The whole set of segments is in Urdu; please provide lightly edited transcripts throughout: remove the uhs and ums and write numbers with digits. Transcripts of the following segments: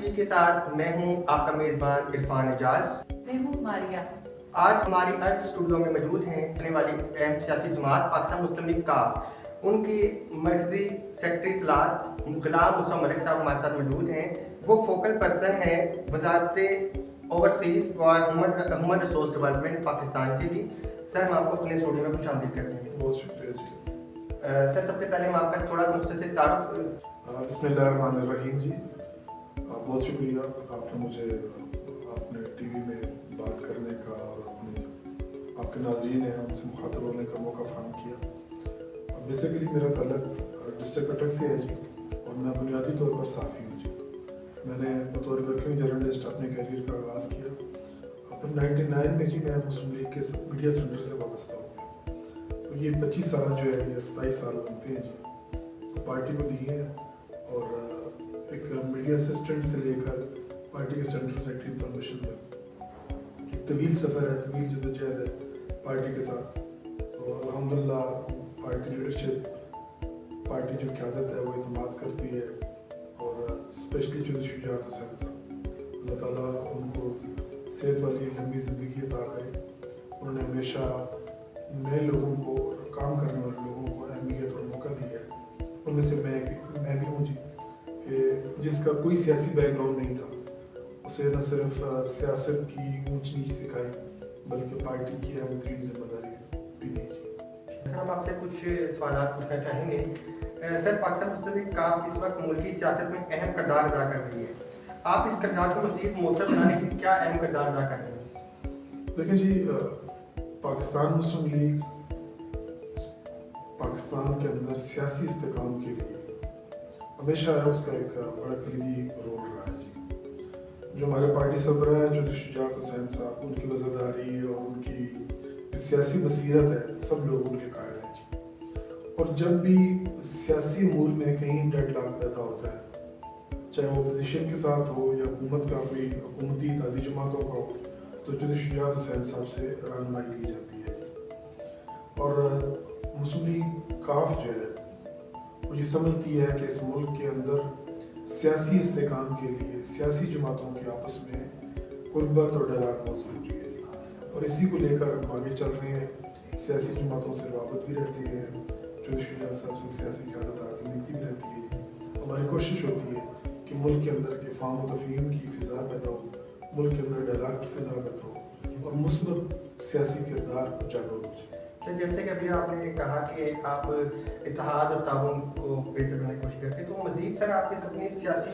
ٹی کے ساتھ میں ہوں آپ کا میزبان عرفان اعجاز. میں ہوں ماریا. آج ہماری ارض اسٹوڈیو میں موجود ہیں آنے والی اہم سیاسی جماعت پاکستان مسلم لیگ کاف. ان کی مرکزی سیکرٹری اطلاعات غلام مصطفیٰ ملک صاحب ہمارے ساتھ موجود ہیں. وہ فوکل پرسن ہیں وزارت اوورسیز و ہیومن ریسورس ڈیولپمنٹ پاکستان کی بھی. سر ہم آپ کو اپنے اسٹوڈیو میں خوش آمدید کرتے ہیں. بہت شکریہ جی. سر سب سے پہلے ہم آپ کا تھوڑا سا مختصر تعارف. بسم اللہ الرحمن الرحیم جی. بہت شکریہ آپ نے مجھے اپنے ٹی وی میں بات کرنے کا اور اپنے آپ کے ناظرین ہیں ان سے مخاطب ہونے کا موقع فراہم کیا. بیسیکلی میرا تعلق ڈسٹرکٹ کٹک سے ہے جی اور میں بنیادی طور پر صحافی ہوں جی. میں نے بطور ورکنگ جرنلسٹ اپنے کیریئر کا آغاز کیا. پھر 99 میں جی میں مسلم لیگ کے میڈیا سینٹر سے وابستہ ہو گیا. تو یہ 25 سال جو ہے یا 27 سال بنتے ہیں جی تو پارٹی کو دیے ہیں. اور ایک میڈیا اسسٹنٹ سے لے کر پارٹی کے سینٹرل سیکرٹری انفارمیشن تک ایک طویل سفر ہے, طویل جدوجہد ہے پارٹی کے ساتھ. تو الحمدللہ پارٹی لیڈرشپ, پارٹی جو قیادت ہے وہ اعتماد کرتی ہے. اور اسپیشلی چودھری شجاعت حسین صاحب, اللہ تعالیٰ ان کو صحت والی لمبی زندگی عطا کرے. انہوں نے ہمیشہ نئے لوگوں کو, کام کرنے والے لوگوں کو اہمیت اور موقع دیا ہے. ان میں سے میں بھی ہوں جی کہ جس کا کوئی سیاسی بیک گراؤنڈ نہیں تھا, اسے نہ صرف سیاست کی اونچ نیچ سکھائی بلکہ پارٹی کی اہم ترین ذمہ داری بھی دی جی. سر ہم آپ سے کچھ سوالات پوچھنا چاہیں گے. سر پاکستان مسلم لیگ کاف اس وقت ملکی سیاست میں اہم کردار ادا کر رہی ہے. آپ اس کردار کو مزید مؤثر بنانے کے لیے کیا اہم کردار ادا کر رہے ہیں؟ دیکھیں جی, پاکستان مسلم لیگ پاکستان کے اندر سیاسی استحکام کے لیے ہمیشہ اس کا ایک بڑا کلیدی رول رہا ہے جی. جو ہمارے پارٹی سربراہ ہیں چودھری شجاعت حسین صاحب, ان کی وزاداری اور ان کی جو سیاسی بصیرت ہے سب لوگ ان کے قائل ہیں جی. اور جب بھی سیاسی امور میں کہیں ڈیڈ لاک پیدا ہوتا ہے, چاہے وہ اپوزیشن کے ساتھ ہو یا حکومت کا کوئی حکومتی اتحادی جماعتوں کا ہو, تو چودھری شجاعت حسین صاحب سے رہنمائی لی جاتی ہے جی. اور مسلم لیگ کاف جو ہے وہ یہ سمجھتی ہے کہ اس ملک کے اندر سیاسی استحکام کے لیے سیاسی جماعتوں کے آپس میں قربت اور ڈراک بہت ضروری ہے جی. اور اسی کو لے کر ہم آگے چل رہے ہیں. سیاسی جماعتوں سے روابط بھی رہتے ہیں, چودھری شجاعت صاحب سے سیاسی قیادت آگے ملتی بھی رہتی ہے جی. ہماری کوشش ہوتی ہے کہ ملک کے اندر کے فہم و تفہیم کی فضا پیدا ہو, ملک کے اندر ڈائلاگ کی فضا پیدا ہو اور مثبت سیاسی کردار اجاگر ہو جائے. جیسے کہ ابھی آپ نے کہا کہ آپ اتحاد اور تعاون کو بہتر بنانے کی کوشش کرتے ہیں, تو مزید سر آپ اپنی سیاسی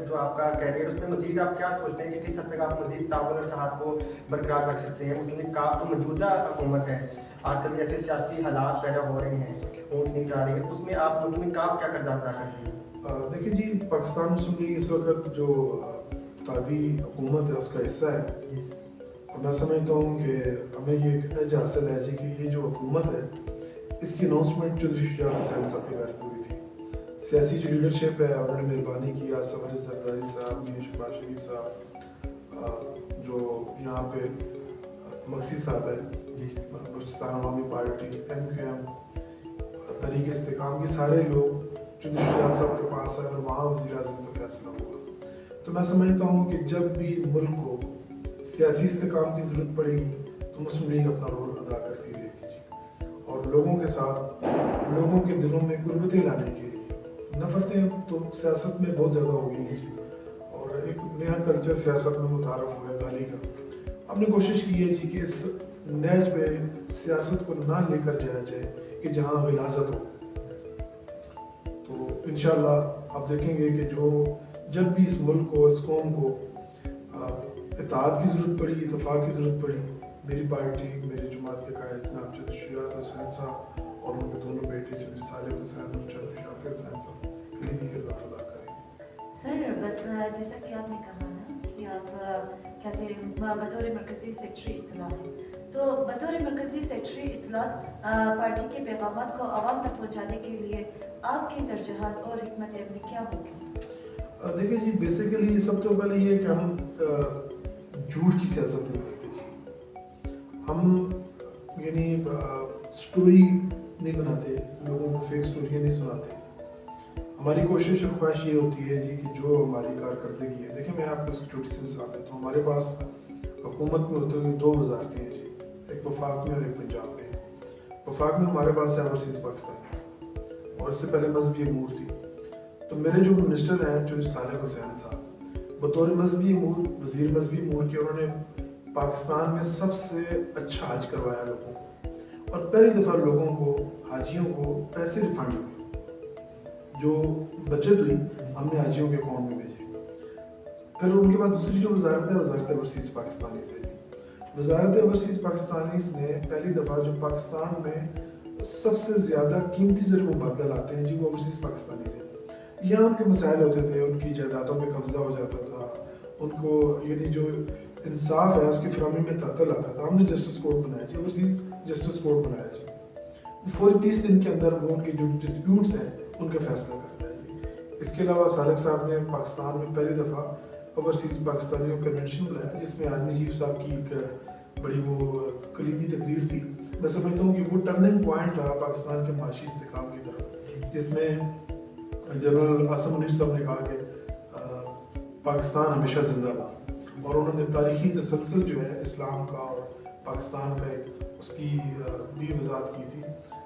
جو آپ کا کیریئر اس میں مزید آپ کیا سوچتے ہیں کہ کس حد تک آپ مزید تعاون اور اتحاد کو برقرار رکھ سکتے ہیں؟ مسلم لیگ کاف تو موجودہ حکومت ہے, آج کل جیسے سیاسی حالات پیدا ہو رہے ہیں, اونچ نہیں جا رہی ہے, اس میں آپ مسلم لیگ کاف کیا کردار ادا کر رہی ہیں؟ دیکھیں جی, پاکستان مسلم لیگ اس وقت جو اتحادی حکومت ہے اس کا حصہ ہے. اور میں سمجھتا ہوں کہ ہمیں یہ ایک ایج حاصل ہے جی کہ یہ جو حکومت ہے اس کی اناؤنسمنٹ چودھری شجاعت حسین صاحب کے گھر پہ ہوئی تھی. سیاسی جو لیڈرشپ ہے انہوں نے مہربانی کی, سفر زرداری صاحب نے, شہباز شریف صاحب, جو یہاں پہ مقصد صاحب ہے, بلوچستان عوامی پارٹی, MQM, تحریک استحکام, کے سارے لوگ چودھری شجاعت صاحب کے پاس آئے اور وہاں وزیر اعظم کا فیصلہ ہوا. تو میں سمجھتا ہوں کہ جب بھی ملک کو سیاسی استحکام کی ضرورت پڑے گی تو مسلم لیگ اپنا رول ادا کرتی رہے گی جی. اور لوگوں کے ساتھ, لوگوں کے دلوں میں قربتیں لانے کے لیے, نفرتیں تو سیاست میں بہت زیادہ ہو گئی ہیں جی, اور ایک نیا کلچر سیاست میں متعارف ہوا ہے گالی کا. ہم نے کوشش کی ہے جی کہ اس نیج پہ سیاست کو نہ لے کر جایا جائے کہ جہاں غلاظت ہو. تو انشاءاللہ آپ دیکھیں گے کہ جب بھی اس ملک کو, اس قوم کو اتحاد کی ضرورت پڑی, اتفاق کی ضرورت پڑی, میری پارٹی, میری جماعت کے قائد جناب چودھری شجاعت حسین صاحب اور ان کے دونوں بیٹے چودھری صالح حسین اور چودھری شافع حسین صاحب کلیدی کردار ادا کریں گے. سر جیسا کہ آپ نے کہا نا کہ آپ کہتے ہیں بطور مرکزی سیکرٹری اطلاع ہیں, تو بطور مرکزی سیکرٹری اطلاع پارٹی کے پیغامات کو عوام تک پہنچانے کے لیے آپ کی ترجیحات اور حکمت عملی کیا ہوگی؟ دیکھیں جی, بیسیکلی سب سے پہلے یہ کہ ہم جھوٹ کی سیاست نہیں کرتے جی. ہم سٹوری نہیں بناتے, لوگوں کو فیک سٹوریاں نہیں سناتے. ہماری کوشش اور خواہش یہ ہوتی ہے جی کہ جو ہماری کارکردگی ہے، دیکھیں میں آپ کو ایک چھوٹی سی مثال دیتا ہوں. ہمارے پاس حکومت میں ہوتے ہوئے 2 وزارتیں ہیں جی، ایک وفاق میں اور ایک پنجاب میں. وفاق میں ہمارے پاس ہے اوورسیز پاکستانی، اور اس سے پہلے مذہبی امور تھی. تو میرے جو منسٹر ہیں جو صالح حسین صاحب، بطور مذہبی امور وزیر مذہبی امور کے، انہوں نے پاکستان میں سب سے اچھا حج کروایا لوگوں کو، اور پہلی دفعہ لوگوں کو، حاجیوں کو پیسے ریفنڈ ہوئے. جو بچت ہوئی ہم نے حاجیوں کے اکاؤنٹ میں بھیجی. پھر ان کے پاس دوسری جو وزارت ہے، وزارت اوورسیز پاکستانی سے. وزارت اوورسیز پاکستانیز نے پہلی دفعہ جو پاکستان میں سب سے زیادہ قیمتی زر مبادلہ لاتے ہیں جی، وہ اوورسیز پاکستانی سے. یہاں ان کے مسائل ہوتے تھے، ان کی جائیدادوں پہ قبضہ ہو جاتا تھا، ان کو یعنی جو انصاف ہے اس کی فراہمی میں تعطل آتا تھا. ہم نے جسٹس کورٹ بنایا جی، اوورسیز جسٹس کورٹ بنایا جی. فوری 30 دن کے اندر وہ ان کے جو ڈسپیوٹس ہیں ان کا فیصلہ کرتا ہے جی. اس کے علاوہ صالح صاحب نے پاکستان میں پہلی دفعہ اوورسیز پاکستانیوں کنونشن بلایا، جس میں آرمی چیف صاحب کی ایک بڑی وہ کلیدی تقریر تھی. میں سمجھتا ہوں کہ وہ ٹرننگ پوائنٹ تھا پاکستان کے معاشی استحکام کی طرف، جس میں جنرل عاصم منیر صاحب نے کہا کہ پاکستان ہمیشہ زندہ باد، اور انہوں نے تاریخی تسلسل جو ہے اسلام کا اور پاکستان کا ایک اس کی بھی وضاحت کی تھی.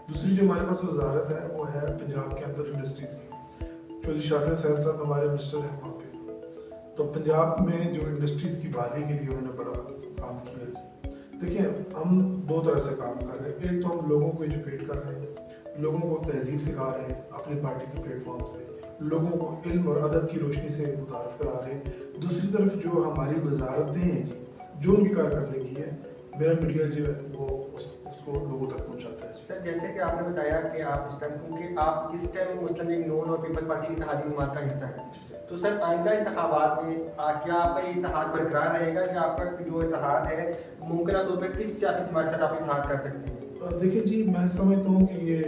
دوسری جو ہمارے پاس وزارت ہے وہ ہے پنجاب کے اندر انڈسٹریز کی. چودھری شافی حسین صاحب ہمارے منسٹر ہیں وہاں پہ. تو پنجاب میں جو انڈسٹریز کی بحالی کے لیے انہوں نے بڑا کام کیا ہے. دیکھیں ہم 2 طرح سے کام کر رہے ہیں. ایک تو ہم لوگوں کو ایجوکیٹ کر رہے ہیں، لوگوں کو تہذیب سکھا رہے ہیں اپنی پارٹی کے پلیٹ فارم سے، لوگوں کو علم اور ادب کی روشنی سے متعارف کرا رہے ہیں. دوسری طرف جو ہماری وزارتیں ہیں جی، جو ان کی کارکردگی ہے، میرا میڈیا جو ہے وہ اس کو لوگوں تک پہنچاتا ہے. سر جیسے کہ آپ نے بتایا کہ آپ اس ٹائم، کیونکہ آپ اس ٹائم مسلم لیگ نون اور پیپلز پارٹی کی اتحادی جماعت کا حصہ ہیں، تو سر آئندہ انتخابات میں کیا آپ کا یہ اتحاد برقرار رہے گا، یا آپ کا جو اتحاد ہے ممکنہ طور پہ کس سیاسی جماعت کے ساتھ آپ اتحاد کر سکتے ہیں؟ دیکھیں جی، میں سمجھتا ہوں کہ یہ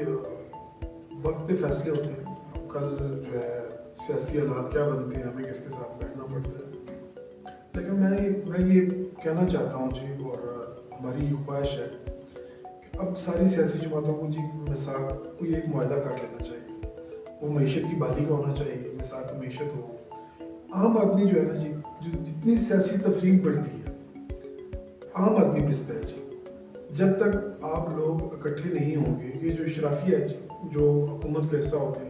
وقت پہ فیصلے ہوتے ہیں. کل جو ہے سیاسی حالات کیا بنتے ہیں، ہمیں کس کے ساتھ بیٹھنا پڑتا ہے. لیکن میں یہ کہنا چاہتا ہوں جی، اور ہماری یہ خواہش ہے کہ اب ساری سیاسی جماعتوں کو جی مثال کوئی ایک معاہدہ کر لینا چاہیے. وہ معیشت کی بحالی کا ہونا چاہیے، مثال کی معیشت ہو. عام آدمی جو ہے نا جی، جو جتنی سیاسی تفریق بڑھتی ہے عام آدمی پستا ہے جی. جب تک آپ لوگ اکٹھے نہیں ہوں گے، یہ جو اشرافیہ ہے جی، جو حکومت کا حصہ ہوتے ہیں،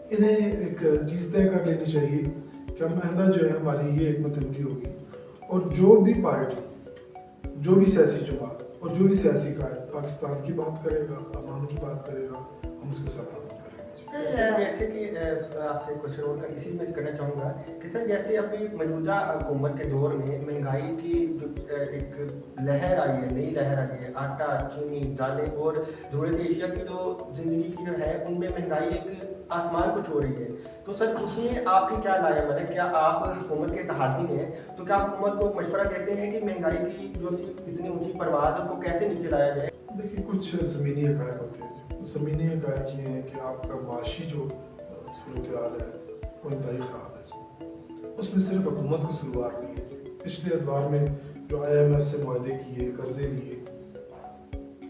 انہیں ایک چیز طے کر لینی چاہیے کہ ہم آئندہ جو ہے ہماری یہ حکمت عملی ہوگی، اور جو بھی پارٹی، جو بھی سیاسی جماعت اور جو بھی سیاسی قائد پاکستان کی بات کرے گا، عوام کی بات کرے گا، ہم اس کے ساتھ تعاون کریں گے. جیسے کہ آپ سے کوشچن اور اسی میں کرنا چاہوں گا کہ سر جیسے ابھی موجودہ حکومت کے دور میں مہنگائی کی جو ایک لہر آئی ہے، نئی لہر آئی ہے، آٹا، چینی، دالیں اور ضرورت اشیاء کی جو زندگی کی جو ہے ان میں مہنگائی ایک آسمان کو چھو رہی ہے. تو سر اس میں آپ کی کیا رائے ہے؟ کیا آپ حکومت کے اتحادی ہیں تو کیا حکومت کو مشورہ دیتے ہیں کہ مہنگائی کی جو اتنی اونچی پرواز ہے وہ کیسے نیچے لایا جائے؟ دیکھیے کچھ زمینی حقائق ہوتے ہیں. زمینی حقائق یہ ہیں کہ آپ کا معاشی جو صورتحال ہے وہ انتہائی خراب ہے جی. اس میں صرف حکومت کو قصوروار نہیں ہے جی. پچھلے ادوار میں جو IMF سے معاہدے کیے، قرضے لیے،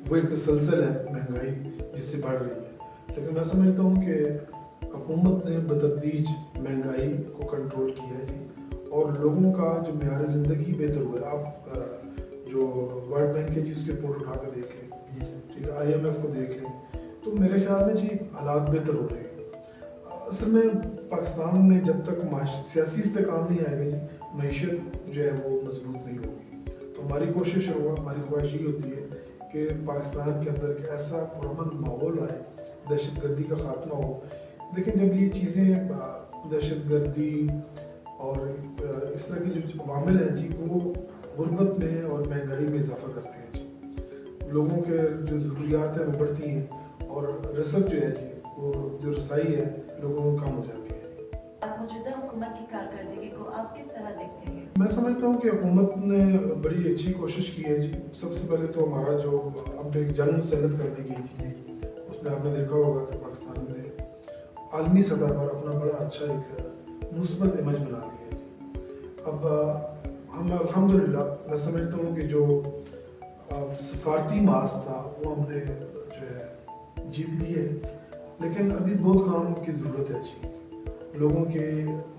وہ ایک تسلسل ہے مہنگائی جس سے بڑھ رہی ہے. لیکن میں سمجھتا ہوں کہ حکومت نے بتدریج مہنگائی کو کنٹرول کیا ہے جی، اور لوگوں کا جو معیار زندگی بہتر ہوا ہے. آپ جو ورلڈ بینک ہے جی اس کی رپورٹ اٹھا کر دیکھ لیں، ٹھیک ہے، IMF کو دیکھ لیں، تو میرے خیال میں جی حالات بہتر ہو رہے ہیں. اصل میں پاکستان میں جب تک سیاسی استحکام نہیں آئے گا جی، معیشت جو ہے وہ مضبوط نہیں ہوگی. تو ہماری کوشش ہماری خواہش یہ ہوتی ہے کہ پاکستان کے اندر ایک ایسا پرامن ماحول آئے، دہشت گردی کا خاتمہ ہو. دیکھیں جب یہ چیزیں دہشت گردی اور اس طرح کے جو عوامل ہیں جی، وہ غربت میں اور مہنگائی میں اضافہ کرتے ہیں جی. لوگوں کے جو ضروریات ہیں وہ بڑھتی ہیں، اور رزق جو ہے جی، وہ جو رسائی ہے لوگوں کو کم ہو جاتی ہے. آپ موجودہ حکومت کی کارکردگی کو آپ کس طرح دیکھتے ہیں؟ میں سمجھتا ہوں کہ حکومت نے بڑی اچھی کوشش کی ہے جی. سب سے پہلے تو ہمارا جو ہم پہ ایک جنگ مسلط کر دی گئی تھی، اس میں آپ نے دیکھا ہوگا کہ پاکستان نے عالمی سطح پر اپنا بڑا اچھا ایک مثبت امیج بنا لیا ہے جی. اب ہم الحمدللہ میں سمجھتا ہوں کہ جو سفارتی ماس تھا وہ ہم نے جو ہے جیت لی ہے. لیکن ابھی بہت کام کی ضرورت ہے جی. لوگوں کے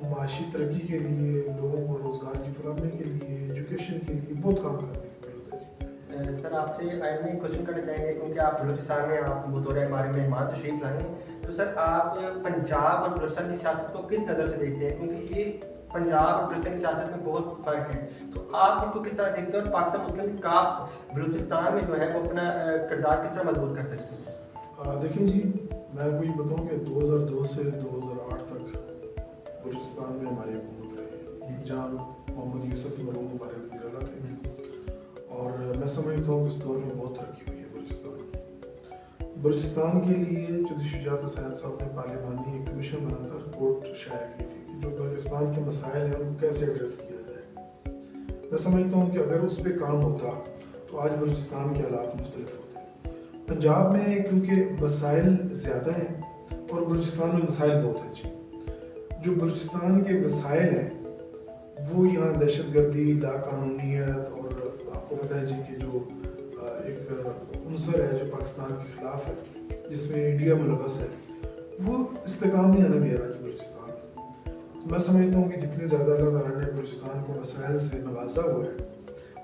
معاشی ترقی کے لیے, لوگوں کو روزگار کی فراہمی کے لیے, ایجوکیشن کے لیے بہت کام کرنے کی ضرورت ہے جی. سر آپ سے آئندہ میں کوشچن کرنا چاہیں گے کیونکہ آپ بلوچستان میں آپ بطور ہمارے مہمان تشریف لائے ہیں, تو سر آپ پنجاب اور بلوچستان کی سیاست کو کس نظر سے دیکھتے ہیں, کیونکہ یہ پنجاب اور بلوچستان کی سیاست میں بہت فرق ہے, تو آپ اس کو کس طرح دیکھتے ہیں اور پاکستان مسلم کاف بلوچستان میں جو ہے وہ اپنا کردار کس طرح مضبوط کر سکتے ہیں؟ دیکھیں جی, میں آپ کو یہ بتاؤں کہ 2002 سے 2008 تک بلوچستان میں ہماری حکومت رہی, جہاں محمد یوسف مرحوم ہمارے وزیر اعلیٰ تھے, اور میں سمجھتا ہوں کہ اس دور میں بہت ترقی ہوئی ہے بلوچستان کی. بلوچستان کے لیے چودھری شجاعت حسین صاحب نے پارلیمانی ایک کمیشن بنا تھا, رپورٹ شائع کی تھی کہ جو بلوچستان کے مسائل ہیں ان کو کیسے ایڈریس کیا جائے. میں سمجھتا ہوں کہ اگر اس پہ کام ہوتا تو آج بلوچستان کے حالات مختلف ہوتے. پنجاب میں کیونکہ مسائل زیادہ ہیں اور بلوچستان میں مسائل بہت ہیں جی. جو بلوچستان کے مسائل ہیں وہ یہاں دہشت گردی, لا قانونیت, اور آپ کو پتہ ہے جی کہ جو ایک عنصر ہے جو پاکستان کے خلاف ہے جس میں انڈیا ملوث ہے, وہ استحکام نہیں آنے دے رہا جی بلوچستان میں. میں سمجھتا ہوں کہ جتنے زیادہ اللہ تعالیٰ نے بلوچستان کو مسائل سے نوازا ہوا ہے,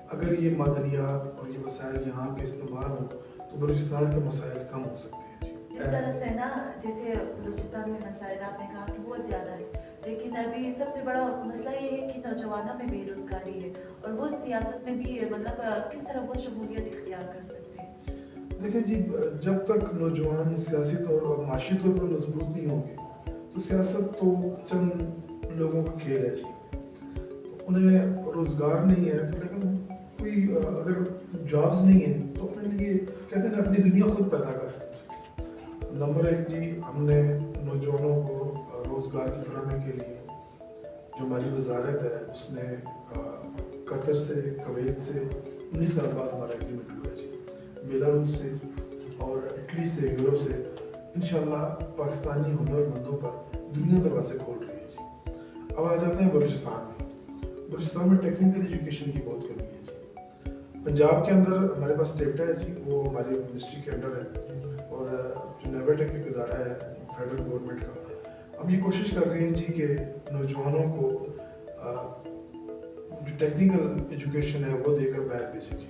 اگر یہ معدنیات اور یہ وسائل یہاں پہ استعمال ہوں تو بلوچستان کے مسائل کم ہو سکتے ہیں جی. جس طرح سے نا, جیسے بلوچستان میں مسائل آپ نے کہا کہ بہت زیادہ ہے, لیکن ابھی سب سے بڑا مسئلہ یہ ہے کہ نوجوانوں میں بے روزگاری ہے, اور وہ سیاست میں بھی مطلب کس طرح وہ شمولیت اختیار کر سکتے ہیں. دیکھیں جی, جب تک نوجوان سیاسی طور اور معاشی طور پر مضبوط نہیں ہوں گے تو سیاست تو چند لوگوں کا کھیل ہے جی. انہیں روزگار نہیں ہے, لیکن کوئی اگر جابز نہیں ہیں تو اپنے لیے کہتے ہیں اپنی دنیا خود پیدا کر. نمبر 1 جی, ہم نے نوجوانوں کو روزگار کی فراہمی کے لیے جو ہماری وزارت ہے اس نے قطر سے, کویت سے 19 سال بعد ہمارا ایگریمنٹ ہوا ہے جی, بیلاروس سے اور اٹلی سے, یورپ سے. انشاءاللہ پاکستانی ہنر مندوں پر دنیا دروازے کھول رہی ہے جی. اب آ جاتے ہیں بلوچستان میں. بلوچستان میں ٹیکنیکل ایجوکیشن کی بہت کمی ہے جی. پنجاب کے اندر ہمارے پاس ٹیپٹا ہے جی, وہ ہماری منسٹری کے انڈر ہے, اور جو نیویٹیک ایک ادارہ ہے فیڈرل گورنمنٹ کا, ہم یہ کوشش کر رہے ہیں جی کہ نوجوانوں کو جو ٹیکنیکل ایجوکیشن ہے وہ دے کر باہر بھیجیں جی.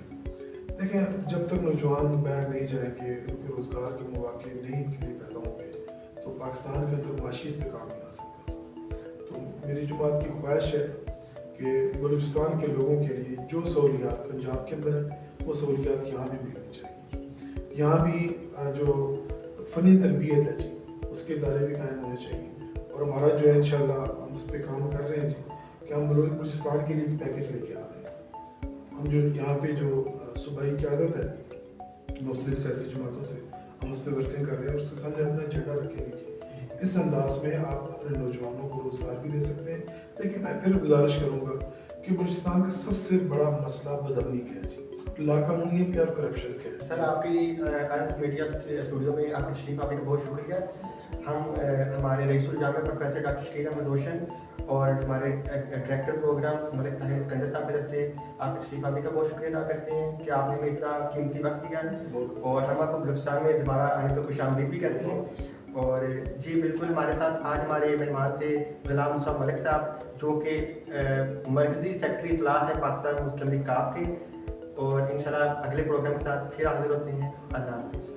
دیکھیں, جب تک نوجوان باہر نہیں جائیں گے, ان کے روزگار کے مواقع نہیں ان کے لیے پیدا ہوں گے تو پاکستان کے اندر معاشی استحکام نہیں آ سکتا. تو میری جماعت کی خواہش ہے کہ بلوچستان کے لوگوں کے لیے جو سہولیات پنجاب کے اندر ہیں وہ سہولیات یہاں بھی ملنی چاہیے. یہاں بھی جو فنی تربیت ہے جی اس کے ادارے بھی قائم ہونے چاہیے, اور ہمارا جو ہے انشاءاللہ ہم اس پہ کام کر رہے ہیں جی کہ ہم بلوچستان کے لیے ایک پیکیج لے کے آ رہے ہیں. ہم جو یہاں پہ جو صوبائی قیادت ہے مختلف سیاسی جماعتوں سے, ہم اس پہ ورکنگ کر رہے ہیں اور اس کے سامنے اپنا ایجنڈا رکھیں گے جی. اس انداز میں آپ اپنے نوجوانوں کو روزگار بھی دے سکتے ہیں. لیکن میں پھر گزارش کروں گا کہ بلوچستان کا سب سے بڑا مسئلہ بدامنی کا ہے جی, لاقانونیت کا اور کرپشن کا ہے. سر آپ کی ارنس میڈیا اسٹوڈیو میں آپ کی تشریف آنے کا بہت شکریہ. ہم ہمارے رئیس الجامعہ پروفیسر ڈاکٹر شکیل احمد روشن اور ہمارے ڈائریکٹر پروگرامس ملک طاہر اسکندر صاحب کی طرف سے آپ کی تشریف آنے کا بہت شکریہ ادا کرتے ہیں کہ آپ نے ہمیں اتنا قیمتی وقت دیا, اور ہم آپ کو بلوچستان میں دوبارہ آنے پہ خوش آمدید بھی کرتے ہیں. اور جی بالکل, ہمارے ساتھ آج ہمارے مہمان تھے غلام مصطفیٰ ملک صاحب, جو کہ مرکزی سیکرٹری اطلاعات ہیں پاکستان مسلم لیگ کاف کے, اور انشاءاللہ اگلے پروگرام کے ساتھ پھر حاضر ہوتے ہیں. اللہ حافظ.